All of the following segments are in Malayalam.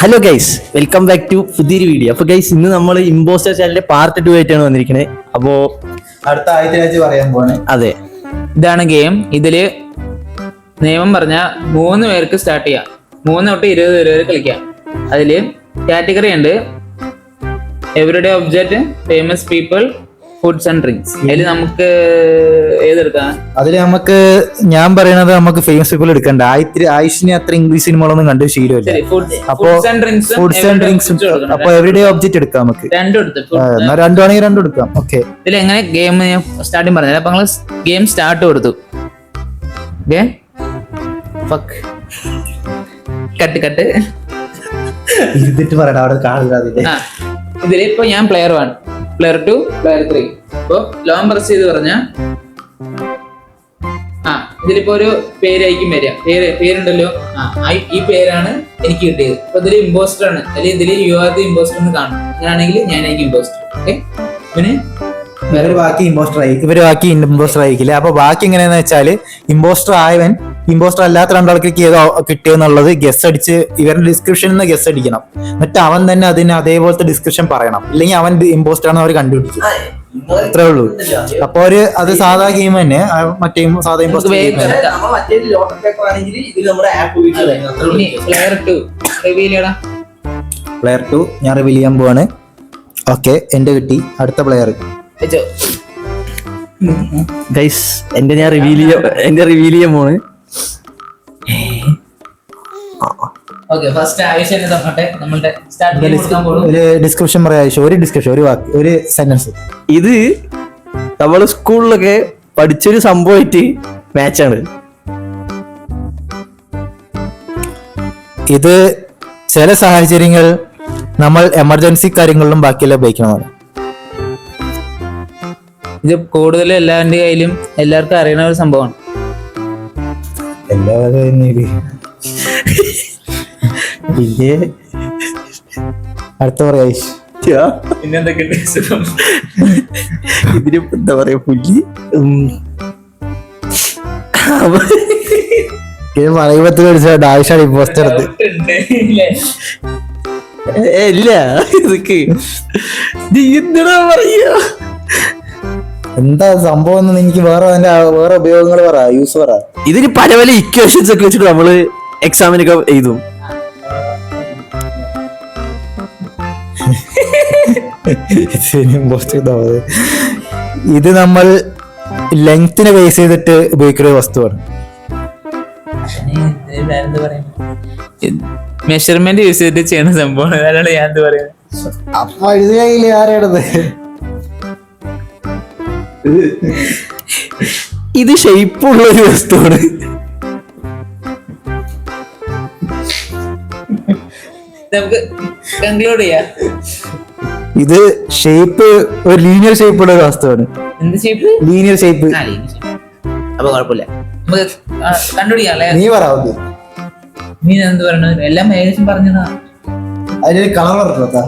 Hello guys, welcome back to പുതിയൊരു വീഡിയോ. അപ്പൊ ഗൈസ്, ഇന്ന് നമ്മൾ ഇമ്പോസ്റ്റർ ചാനലിന്റെ പാർട്ട് 2 ആയിട്ടാണ് വന്നിരിക്കുന്നത്. അപ്പോ അടുത്ത ആഴ്ച പറയാൻ പോവാണ്. അതെ, ഇതാണ് ഗെയിം. ഇതില് നിയമം പറഞ്ഞാൽ 3 പേർക്ക് സ്റ്റാർട്ട് ചെയ്യാം. 3 തൊട്ട് 20 പേര് വരെ കളിക്കാം. അതില് കാറ്റഗറി ഉണ്ട്: everyday object, famous people, foods and drinks. അതിൽ നമുക്ക് ഏതെടുക്കാം? അതില് നമുക്ക് ഞാൻ പറയണത് നമുക്ക് ഫേമസ് പീപ്പിൾ എടുക്കണ്ട. ആയുഷിന് അത്ര ഇംഗ്ലീഷ് സിനിമകളൊന്നും കണ്ട് ശീലമില്ല. അപ്പൊ ഫുഡ്സ് ആൻഡ് ഡ്രിങ്ക്സ്, അപ്പൊ എവരിഡേ ഒബ്ജക്റ്റ് എടുക്കാം നമുക്ക്. രണ്ടുമാണെങ്കിൽ രണ്ടും എടുക്കാം. ഓക്കെ, ഇതിൽ എങ്ങനെ ഗെയിം സ്റ്റാർട്ടിങ് പറഞ്ഞത്? അപ്പൊ നമ്മള് ഗെയിം സ്റ്റാർട്ട് കൊടുത്തു. കട്ട് ഇരുന്നിട്ട് പറയണം, അവിടെ കാണില്ല. ഇതിൽ ഇപ്പൊ ഞാൻ പ്ലെയർ 1, പ്ലെയർ 2, പ്ലെയർ 3. ഇപ്പൊ ലോങ് പ്രസ് ചെയ്ത് പറഞ്ഞ ഇതിലിപ്പോ ഒരു പേരായിരിക്കും വരിക. പേരുണ്ടല്ലോ, ഈ പേരാണ് എനിക്ക് കിട്ടിയത്. അപ്പൊ ഇതിൽ ഇമ്പോസ്റ്റർ ആണ്, അല്ലെങ്കിൽ ഇതിൽ യു ആർ ദി ഇമ്പോസ്റ്റർ എന്ന് കാണും. അങ്ങനെയാണെങ്കിൽ ഞാനായിരിക്കും ഇമ്പോസ്റ്റർ. ഓക്കെ, പിന്നെ ഇവര് ബാക്കി ഇമ്പോസ്റ്റർ ആയിരിക്കില്ല. അപ്പൊ ബാക്കി എങ്ങനെയാന്ന് വെച്ചാല്, ഇമ്പോസ്റ്റർ ആയവൻ ഇമ്പോസ്റ്റർ അല്ലാത്ത രണ്ടാൾക്ക് കിട്ടിയെന്നുള്ളത് ഗസ് അടിച്ച് ഇവരുടെ ഡിസ്ക്രിപ്ഷനിൽ നിന്ന് ഗസ് അടിക്കണം. എന്നിട്ട് അവൻ തന്നെ അതിന് അതേപോലത്തെ ഡിസ്ക്രിപ്ഷൻ പറയണം. ഇല്ലെങ്കിൽ അവൻ ഇമ്പോസ്റ്റർ ആണെന്ന് അവർ കണ്ടുപിടിക്കും. അത്രേ ഉള്ളൂ. അപ്പൊ അത് സാധാ ഗെയിം തന്നെ, മറ്റേ സാധാ ഇമ്പോസ്റ്റർ പ്ലെയർ 2 ഞാൻ റിവീൽ ചെയ്യാൻ പോവാണ്. ഓക്കെ, എന്റെ കിട്ടി. അടുത്ത പ്ലെയർ ഗൈസ്, ഞാൻ റിവീൽ ചെയ്യാൻ പോണ്. ഡിസ്ക്രിപ്ഷൻ പറയാ. ഒരു വാക്ക്, ഒരു സെന്റൻസ്. ഇത് നമ്മള് സ്കൂളിലൊക്കെ പഠിച്ചൊരു സംഭവമായിട്ട് മാച്ചാണ്. ഇത് ചില സാഹചര്യങ്ങൾ നമ്മൾ എമർജൻസി കാര്യങ്ങളിലും ബാക്കിയെല്ലാം ഉപയോഗിക്കണമാണ്. ഇത് കൂടുതലും എല്ലാവരുടെ കയ്യിലും എല്ലാവർക്കും അറിയണ ഒരു സംഭവമാണ്. പിന്നെ അടുത്ത പറയാ. ഇതിന് എന്താ പറയാ, പുല്ലി പറയുമ്പോ മേടിച്ചോണ്ട് ആവശ്യമാണ് ഇമ്പോസ്റ്റർ. ഇല്ല, ഇതൊക്കെ എന്താ പറയാ, എന്താ സംഭവം എന്ന് എനിക്ക് വേറെ ഉപയോഗങ്ങൾ പറ, യൂസ് പറ. ഇതിന് പല പല ഇക്വേഷൻസ് ഒക്കെ വെച്ചിട്ട് നമ്മള് എക്സാമിനൊക്കെ എഴുതും. ഇത് നമ്മൾ ലെങ്തിനെ ബേസ് ചെയ്തിട്ട് ഉപയോഗിക്കുന്ന വസ്തുവാണ്. മെഷർമെന്റ് യൂസ് ചെയ്തിട്ട് ചെയ്യുന്ന സംഭവമാണ്. അതാണ് ഞാൻ എന്ത് പറയുന്നത്. അപ്പൊ ഇത് കയ്യില് ആരാണത്? ഇത് ഷേപ്പുള്ള ഒരു വസ്തുവാണ്. നമുക്ക് കൺക്ലൂഡ് ചെയ്യാം. ഇത് ഷേപ്പ്, ഒരു ലീനിയർ ഷേപ്പ് ഉള്ള ഒരു വസ്തുവാണ്. എന്ത് ഷേപ്പ്? Linear shape. അപ്പൊ കുഴപ്പമില്ല, നമുക്ക് കണ്ടുപിടിക്കാം. നീ പറയാ. നീ എന്ത് പറയണത്? എല്ലാം ഏകദേശം പറഞ്ഞതാ. അതിലൊരു കളർ പറഞ്ഞതാ.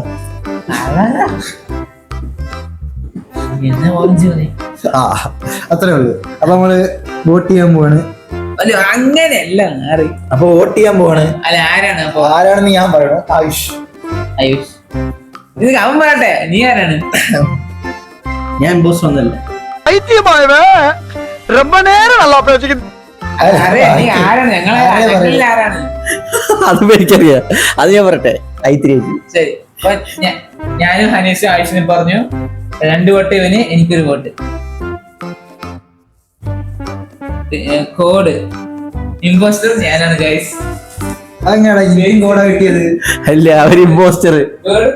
അത്രേ ഉള്ളൂ. അപ്പൊ നമ്മള് വോട്ട് ചെയ്യാൻ പോവാണ്. അങ്ങനെയല്ല, അപ്പൊ വോട്ട് ചെയ്യാൻ പോവാണ്. അല്ല, ആരാണ്? അപ്പൊ ആരാണെന്ന് ഞാൻ പറയണം. ആയുഷ്. ഇത് അവൻ പറയട്ടെ, നീ ആരാണ്? ഞാൻ ബോസ് ഒന്നല്ല. അതും എനിക്കറിയാം, അത് ഞാൻ പറയട്ടെ. ശരി, ഞാനും ഹനീഷും ആയുഷിനും പറഞ്ഞു 2 വോട്ട് ഇവന്, എനിക്കൊരു വോട്ട്. കോഡ് ഇമ്പോസ്റ്റർ ഞാനാണ് ഗൈസ്. കോഡാ കിട്ടിയത്? അല്ല, അവര് ഇമ്പോസ്റ്റർ.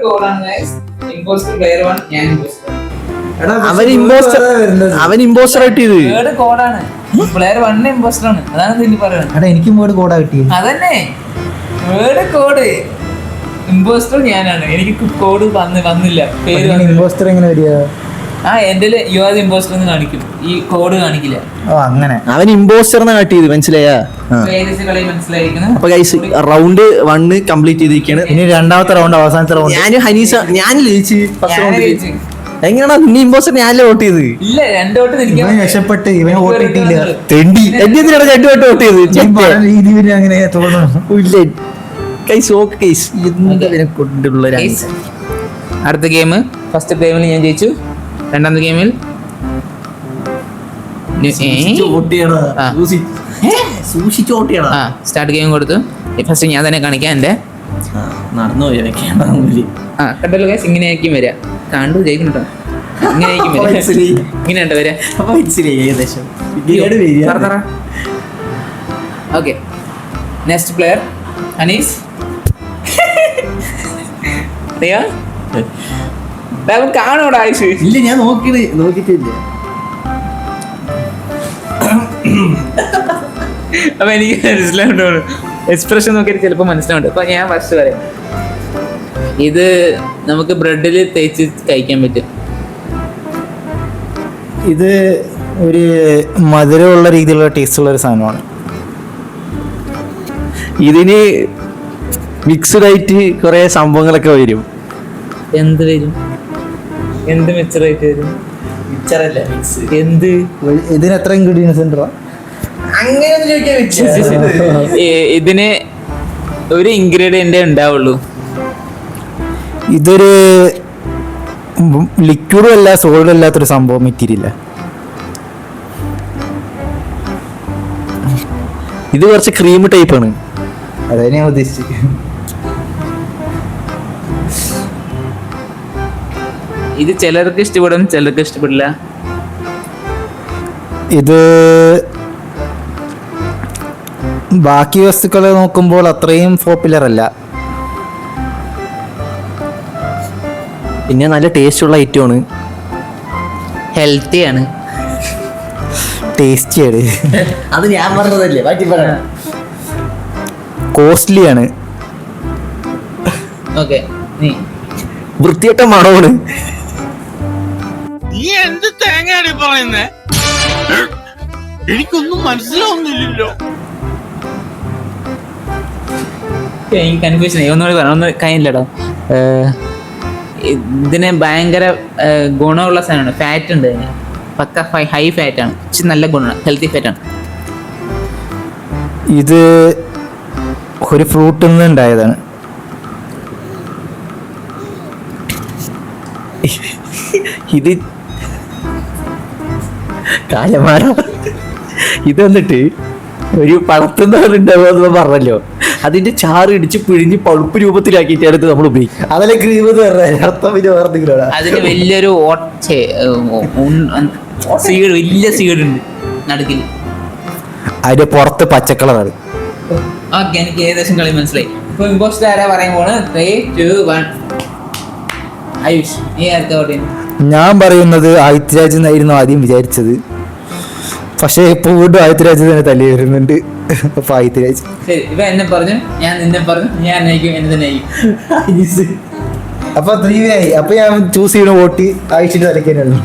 കോഡാണ് ഗൈസ്. ഇമ്പോസ്റ്റർ പ്ലെയർ 1, ഞാൻ ഇമ്പോസ്റ്റർ. അവൻ ഇമ്പോസ്റ്റർ ആയിട്ട് ഇത് കോഡാണ്. പ്ലെയർ 1 ഇമ്പോസ്റ്റർ ആണ്. അതാണ് എനിക്ക് പറയുന്നത്. എനിക്കും വേർഡ് കോഡാ കിട്ടിയത്. അതന്നെ വേർഡ് കോഡ്. ഇമ്പോസ്റ്റർ ഞാനാണ്, എനിക്ക് കോഡ് വന്നില്ല. പേര് ഇമ്പോസ്റ്റർ എങ്ങനെ വരിക? എന്റെ യു ആർ ദി ഇമ്പോസ്റ്റർ എന്ന് കാണിക്കും, ഈ കോഡ് കാണിക്കില്ല. അങ്ങനെ അവൻ ഇമ്പോസ്റ്റർ കാട്ടിയത് മനസ്സിലായാ? അപ്പൊ ഗൈസ്, റൗണ്ട് 1 കംപ്ലീറ്റ് ചെയ്തിരിക്കുകയാണ്. ഇനി രണ്ടാമത്തെ റൗണ്ട്, അവസാനത്തെ റൗണ്ട്. ഞാൻ ജയിച്ചു. എങ്ങനെയാ നിന്നെ ഇമ്പോസ്റ്റർ ഞാനല്ലേ വോട്ട് ചെയ്ത്? ഇല്ല, 2 വോട്ട് രക്ഷപ്പെട്ട് ഇവനെ വോട്ട് കിട്ടിയില്ല. തെണ്ടി. 2 വോട്ട് വോട്ട് ചെയ്ത് അങ്ങനെ തോന്നുന്നു. ഗൈസ് ഓക്കെ ഗൈസ് എന്തിനെ കൊണ്ടുള്ള Guys, അടുത്ത ഗെയിം ഫസ്റ്റ് ഗെയിമിൽ ഞാൻ ജയിച്ചു. രണ്ടാമത്തെ ഗെയിമിൽ ആ. സൂക്ഷിച്ചോട്ടിയാണ് സ്റ്റാർട്ട് ഗെയിം കൊടുത്തു. ഫസ്റ്റ് ഞാൻ തന്നെ കാണിക്കാം എൻ്റെ. നടന്നു പോയി കണ്ടല്ലോ ഗൈസ്, ഇങ്ങനെയായിരിക്കും വരിക. കണ്ടു ജയിക്കും കേട്ടോ. ഇങ്ങനെയായിരിക്കും വരിക. ഇങ്ങനെയുണ്ട് വരിക. ഏകദേശം ഓക്കെ, നെക്സ്റ്റ് പ്ലെയർ അനീസ്. അറിയാ കാണൂടാ ആയുഷ്? ഇല്ല, ഞാൻ നോക്കിയിട്ടില്ല. അപ്പൊ എനിക്ക് മനസ്സിലാവുണ്ടോ? എക്സ്പ്രഷൻ നോക്കിയിട്ട് ചിലപ്പോൾ മനസ്സിലാവുണ്ട്. അപ്പൊ ഞാൻ ഫസ്റ്റ് പറയാം. ഇത് നമുക്ക് ബ്രെഡിൽ തേച്ച് കഴിക്കാൻ പറ്റും. ഇത് ഒരു മധുരമുള്ള രീതിയിലുള്ള ടേസ്റ്റ് ഉള്ള ഒരു സാധനമാണ്. ഇതിന് മിക്സ്ഡ് ആയിട്ട് കുറെ സംഭവങ്ങളൊക്കെ വരും. എന്ത് വരും? എന്ത് മിക്സറായിട്ട് വരും? മിക്സറല്ല, മിക്സ്. എന്ത്? ഇതിന് എത്ര ഇൻഗ്രീഡിയൻസ് ഉണ്ടോ? ഇതിന് ഒരു ഇൻഗ്രീഡിയൻ്റേ ഉണ്ടാവുള്ളൂ. ഇതൊരു ലിക്വിഡും അല്ല സോളിഡും അല്ലാത്തൊരു സംഭവം, മെറ്റീരിയൽ. ഇത് കുറച്ച് ക്രീം ടൈപ്പ് ആണ്. അതെ ഞാൻ ഉദ്ദേശിച്ചത്. ഇത് ചിലർക്ക് ഇഷ്ടപ്പെടും, ചിലർക്ക് ഇഷ്ടപ്പെടില്ല. ഇത് ബാക്കി വസ്തുക്കളെ നോക്കുമ്പോൾ അത്രയും പോപ്പുലർ അല്ല. പിന്നെ നല്ല ടേസ്റ്റ് ഉള്ള ഐറ്റമാണ്. ഹെൽത്തിയാണ്. ടേസ്റ്റിയാണ്. അത് ഞാൻ പറഞ്ഞതല്ലേ, മാറ്റി പറയണം. കോസ്റ്റ്ലിയാണ്. ഓക്കെ, നീ വൃത്തികെട്ട മണമാണ്. നീ എന്ത് തേങ്ങയാണ് പറയുന്നേ? എനിക്കൊന്നും മനസ്സിലാവുന്നില്ലല്ലോ. എനിക്ക് കൺഫ്യൂഷൻ ആയി. ഒന്നുകൂടി പറയാം, ഒന്നും കഴിഞ്ഞില്ലടോ. ഇതിന് ഭയങ്കര ഗുണമുള്ള സാധനമാണ്. ഫാറ്റ് ഉണ്ട് ഇതിന്. പക്ക ഹൈ ഫാറ്റാണ്. പക്ഷെ നല്ല ഗുണമാണ്, ഹെൽത്തി ഫാറ്റാണ്. ഇത് ഒരു ഫ്രൂട്ടിൽ നിന്ന് ഉണ്ടായതാണ്. ഇത് കാലമാര. ഇത് വന്നിട്ട് ഒരു പഴത്തുണ്ടാവുക പറഞ്ഞല്ലോ, അതിന്റെ ചാറ് ഇടിച്ച് പിഴിഞ്ഞ് പഴുപ്പ് രൂപത്തിലാക്കിയിട്ട് അടുത്ത് നമ്മൾ ഉപയോഗിക്കും. അതിലെ ക്രീം അർത്ഥം പിന്നെ വേറെ. അതിന് വലിയൊരു സീഡ്, വലിയ സീഡ് ഉണ്ട് നടുക്കിൽ. അതിന്റെ പുറത്ത് പച്ചക്കളറാണ്. ഓക്കെ, എനിക്ക് ഏകദേശം കളി മനസ്സിലായി. ഇപ്പൊ ഇമ്പോസ്റ്റർ ആരാ പറയുമ്പോൾ 3, 2, 1. ആയുഷ്, നീ ആർക്കാ പറയുന്നത്? ഞാൻ പറയുന്നത് ആദിത്യരാജ് എന്നായിരുന്നു ആദ്യം വിചാരിച്ചത്. പക്ഷേ ഇപ്പൊ വീണ്ടും ആദിത്യരാജ് തന്നെ തല്ലി വരുന്നുണ്ട്. അപ്പൊ ആദിത്യരാജ്. ശരി, ഇപ്പൊ എന്നെ പറഞ്ഞു, ഞാൻ നിന്നെ പറഞ്ഞു, ഞാൻ നയിക്കും, എന്നെ തന്നെ നയിക്കും. അപ്പൊ 3 ആയി. അപ്പൊ ഞാൻ ചൂസ് ചെയ്യുന്ന വോട്ട് ആയുഷിന്റെ തലക്കാനാണ്.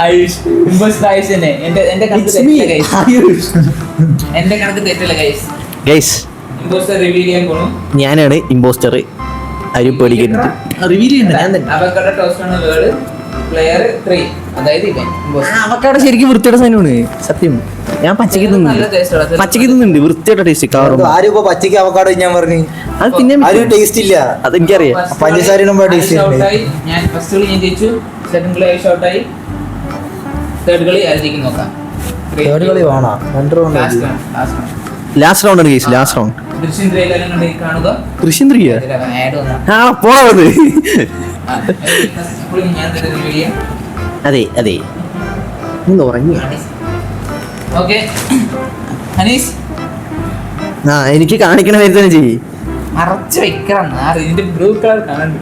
ആയുഷ്, ഇമ്പോസ്റ്റർ ആയുഷ് തന്നെ. എന്റെ കണക്ക് തെറ്റില്ല ഗൈസ്. എന്റെ കണക്ക് തെറ്റില്ല ഗൈസ്. ഗൈസ്, ഇമ്പോസ്റ്റർ റിവീൽ ചെയ്യാൻ പോണു. ഞാനാണ് ഇമ്പോസ്റ്റർ. ആരും പേടിക്കരുത്. റിവീൽ ചെയ്യണ്ട, ഞാൻ തന്നെ. അവക്കടെ ടോസ്റ്റ് ആണ് വേർഡ്. പ്ലെയർ 3, അതായത് ഇവൻ ഇമ്പോസ്റ്റർ. അവക്കാടെ ശരിക്കും വൃത്തിയുടെ സാധനമാണ് സത്യം. ഞാൻ പച്ചക്ക് നല്ല തിന്നുന്നുണ്ട്, ടേസ്റ്റ് ഉള്ള പച്ചക്ക് തിന്നുന്നുണ്ട്. വൃത്തിയുടെ ടേസ്റ്റ് കാറും. ആരും ഇപ്പൊ പച്ചക്ക് അവക്കാടോ ഞാൻ പറഞ്ഞു. അത് പിന്നെ ആരും ടേസ്റ്റ് ഇല്ല. അതെനിക്കറിയാം. പഞ്ചസാര ടേസ്റ്റ് ഉണ്ട്. ഞാൻ ഫസ്റ്റ് കളി ഞാൻ ജയിച്ചു, സെക്കൻഡ് കളി ആയി ഷോട്ടായി, തേർഡ് കളി ആയിരിക്കും നോക്കാം. തേർഡ് കളി വേണോ? 2 റൗണ്ട് ലാസ്റ്റ് റൗണ്ട് ആണ് ഗൈസ്, ലാസ്റ്റ് റൗണ്ട്. ദൃശ്യം 3 എല്ലാവരും കണ്ട് കാണുക. കൃഷ്ണൻ ത്രീയ ആഡ് വന്നു. ആ പോണത്. ഞാൻ തന്നെ റിവീൽ ചെയ്യാം. അതെ അതെ, ഇന്ന് ഉറങ്ങി. ഓക്കെ, ഹനീസ് ആ എനിക്ക് കാണിക്കണ പേര് തന്നെ ചെയ്യ്. മറച്ചു വെക്കണം. ഇതിന്റെ ബ്ലൂ കളർ കാണുന്നുണ്ട്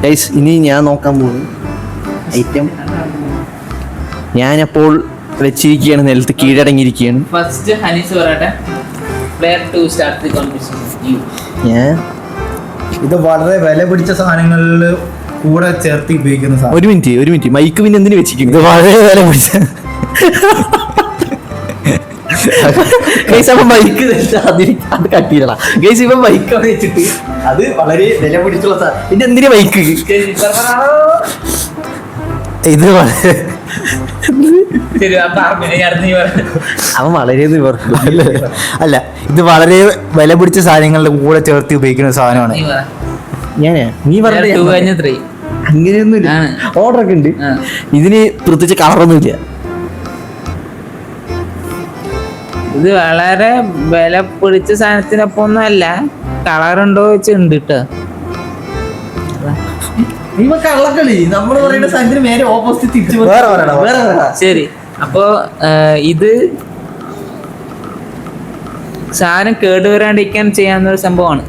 ഗൈസ്. ഇനി ഞാൻ നോക്കാൻ പോകുന്നു ഐറ്റം. ഞാനപ്പോൾ വെച്ചിരിക്കുകയാണ്, നിലത്ത് കീഴടങ്ങിയിരിക്കുകയാണ്. ഫസ്റ്റ് ഹനീസ് പറയട്ടെ. Player 2 start the competition. ഞാൻ ഇത് വളരെ വില പിടിച്ച സാധനങ്ങളിൽ കൂടെ ചേർത്ത് ഉപയോഗിക്കുന്ന സാധനം. ഒരു മിനിറ്റ് മൈക്ക് പിന്നെ എന്തിനു ഇത് വെച്ചിരിക്കുന്നു? വളരെ വില പിടിച്ച ഗൈസ്, അപ്പൊ മൈക്ക് അത് കട്ടിയിടണം ഗൈസ്. ഇപ്പൊ മൈക്ക് അവിടെ വെച്ചിട്ട് അത് വളരെ വില പിടിച്ചുള്ള സാധനം. പിന്നെ എന്തിനു മൈക്ക്? ഇത് വളരെ ശരി, അപ്പൊ അടുത്ത് നീ പറ. അവൻ വളരെ നിവർക്കും. അല്ല, ഇത് വളരെ വില പിടിച്ച സാധനങ്ങളുടെ കൂടെ ചേർത്ത് ഉപയോഗിക്കുന്ന സാധനമാണ്. നീ പറ. ഞാനേ നീ Two പറഞ്ഞ കഴിഞ്ഞ 3. അങ്ങനെയൊന്നുമില്ല. ആണ്. ഓർഡർ ഒക്കെ ഉണ്ട്. ആ. ഇതിന് പ്രത്യേകിച്ച് കളറൊന്നുമില്ല. ഇത് വളരെ വില പിടിച്ച സാധനത്തിനൊപ്പം ഒന്നും അല്ല. കളറുണ്ടോ വെച്ചുണ്ട് കേട്ടോ. കള്ളക്കളി നമ്മൾ പറയുന്ന സാധനത്തിന് നേരെ ഓപ്പോസിറ്റ് തിരിച്ചു വേറെ പറയണം. ശരി, അപ്പോ ഇത് സാധനം കേടുവരാണ്ടിരിക്കാൻ ചെയ്യാവുന്ന ഒരു സംഭവമാണ്.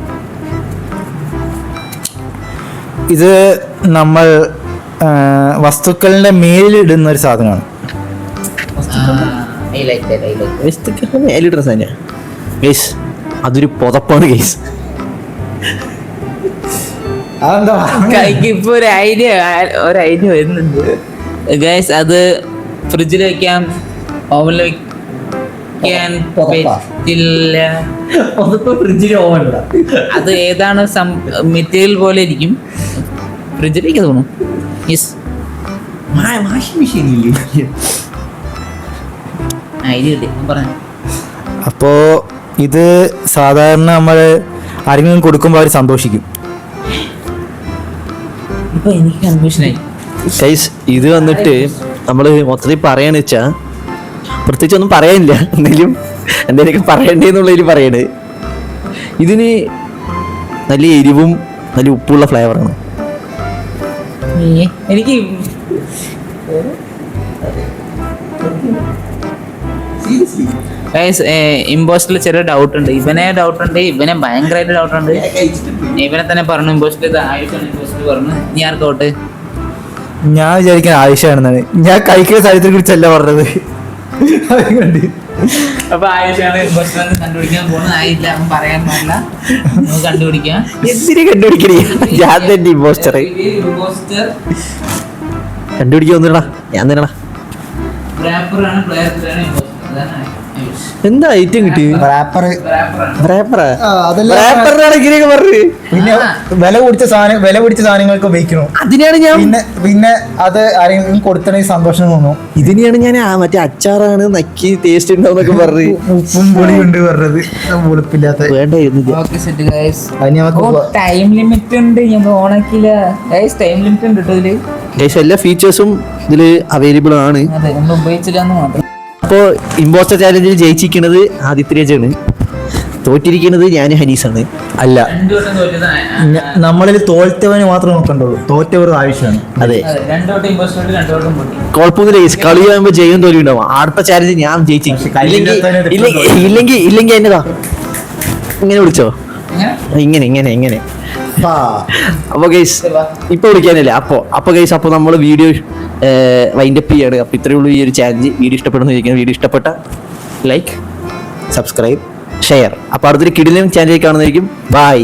ഇത് നമ്മൾ വസ്തുക്കളുടെ മേലിടുന്ന ഒരു സാധനമാണ്. മേലിടുന്ന സാധനം ഗൈസ്, അതൊരു പുതപ്പാണ് ഗൈസ്. അതെന്താ? കൈക്ക് ഇപ്പൊ ഒരു ഐഡിയ വരുന്നുണ്ട് ഗൈസ്. അത് ഫ്രിഡ്ജിൽ വെക്കാം, ഓവനിൽ വെക്കാൻ പറ്റില്ല. ഫ്രിഡ്ജിൽ ഓവൻ അത് ഏതാണ് മെറ്റീരിയൽ പോലെ ഇരിക്കും. ഫ്രിഡ്ജിലേക്ക് തോന്നും. യെസ്, വാഷിംഗ് മെഷീൻ ഇല്ലേ? ഐഡിയ കിട്ടി, ഞാൻ പറഞ്ഞു. അപ്പോ ഇത് സാധാരണ നമ്മൾ ആരെങ്കിലും കൊടുക്കുമ്പോൾ അവർ സന്തോഷിക്കും. ഇപ്പൊ എനിക്ക് കൺഫ്യൂഷനായി. ഗൈസ്, ഇത് വന്നിട്ട് നമ്മൾ മൊത്തത്തിൽ പറയാന്ന് വെച്ചാ പ്രത്യേകിച്ച് ഒന്നും പറയാനില്ല. എന്തെങ്കിലുമൊക്കെ പറയണ്ടേന്നുള്ളതിൽ പറയണേ. ഇതിന് നല്ല എരിവും നല്ല ഉപ്പുള്ള ഫ്ലേവറാണ്. എനിക്ക് ഇമ്പോസ്റ്റിൽ ചെറിയ ഡൗട്ട് ഉണ്ട്. ഇവനെ ഭയങ്കരമായിട്ട് ഡൗട്ട് ഉണ്ട്. ഇവനെ തന്നെ പറഞ്ഞു ഇമ്പോസ്റ്റിൽ ഇത് ആയിട്ടാണ് ഇമ്പോസ്റ്റിൽ പറഞ്ഞു. നീ ആർക്കോട്ട്? ഞാൻ വിചാരിക്കാൻ ആവശ്യമാണെന്നാണ്. ഞാൻ കഴിക്കുന്ന സാഹചര്യത്തെ കുറിച്ചല്ല പറഞ്ഞത്. അപ്പൊ ആയിഷാണ് ഇമ്പോസ്റ്റർ കണ്ടുപിടിക്കാൻ പോകുന്നത്. ആയില്ല, അവൻ പറയാൻ പാടില്ല. നമുക്ക് കണ്ടുപിടിക്കാം. എന്തിനു കണ്ടുപിടിക്കണേ? ഞാൻ തന്നെ ഇമ്പോസ്റ്റർ ഇമ്പോസ്റ്റർ കണ്ടുപിടിക്കാൻ ഒന്നിടാ. ഞാൻ തന്നെടാ. റാപ്പറാണ്, പ്ലെയർ ഇമ്പോസ്റ്റർ. അതാണ് ആയുഷ്. എന്താ ഐറ്റം കിട്ടി? റാപ്പർ റാപ്പറാണ്. ഇങ്ങനെയൊക്കെ പറഞ്ഞു. പിന്നെ വില പിടിച്ച സാധനങ്ങൾക്ക് ഉപയോഗിക്കണം. അതിനാണ് ഞാൻ പിന്നെ അത് ആരെങ്കിലും കൊടുത്തണെങ്കിൽ സന്തോഷം തോന്നും. ഇതിനെയാണ് ഞാൻ മറ്റേ അച്ചാറാണ് നക്കി ടേസ്റ്റ് ഉണ്ടാവുന്നൊക്കെ പറഞ്ഞു. ഉപ്പും പുളിയുണ്ട് പറഞ്ഞത്, പുളിപ്പില്ലാത്ത വേണ്ടായിരുന്നു. Okay set guys. അതിന് നമുക്ക് ടൈം ലിമിറ്റ് ഉണ്ട്, ഞാൻ ഓണാക്കില്ല ഗൈസ്. ടൈം ലിമിറ്റ് ഉണ്ട് കേട്ടോ ഇതില്. ഗൈസ്, എല്ലാ ഫീച്ചേഴ്സും ഇതിൽ അവൈലബിൾ ആണ്. അതെ, നമ്മൾ ഉപയോഗിച്ചില്ല എന്ന് മാത്രം. അപ്പോൾ ഇമ്പോസ്റ്റർ ചാലഞ്ചിൽ ജയിച്ചിരിക്കുന്നത് ആദിത്യരാജാണ്, തോറ്റിരിക്കുന്നത് ഞാൻ ഹനീസാണ്. അല്ല, രണ്ടു വട്ടം തോറ്റത് നമ്മളിൽ തോറ്റവന് മാത്രമേ നോക്കണ്ടുള്ളൂ. തോറ്റവർ ആവശ്യമാണ്. അതെ, രണ്ടു വട്ടം ഇമ്പോസ്റ്റർ, രണ്ടു വട്ടം പൊട്ടി. കുഴപ്പമൊന്നുമില്ല ഗൈസ്. കളി ആകുമ്പോൾ ജയം തോൽവി ഉണ്ടാവും. അടുത്ത ചാലഞ്ച് ഞാൻ ജയിച്ചിരിക്കും. ഇല്ലെങ്കിൽ എന്നതാ ഇങ്ങനെ വിളിച്ചോ, ഇങ്ങനെ അപ്പൊ ഗൈസ് ഇപ്പൊ വിളിക്കാനല്ലേ. അപ്പൊ ഗൈസ്, അപ്പൊ നമ്മൾ വീഡിയോ വൈൻഡപ്പ് ചെയ്യാണ്. അപ്പൊ ഇത്രയേ ഉള്ളൂ ഈ ഒരു ചാലഞ്ച്. വീഡിയോ ഇഷ്ടപ്പെടുന്ന ചോദിക്കുന്നത്, വീഡിയോ ഇഷ്ടപ്പെട്ട ലൈക്ക്, സബ്സ്ക്രൈബ്, ഷെയർ. അപ്പൊ അടുത്തൊരു കിടിലൻ ചാനലിൽ കാണുന്നതായിരിക്കും. ബൈ.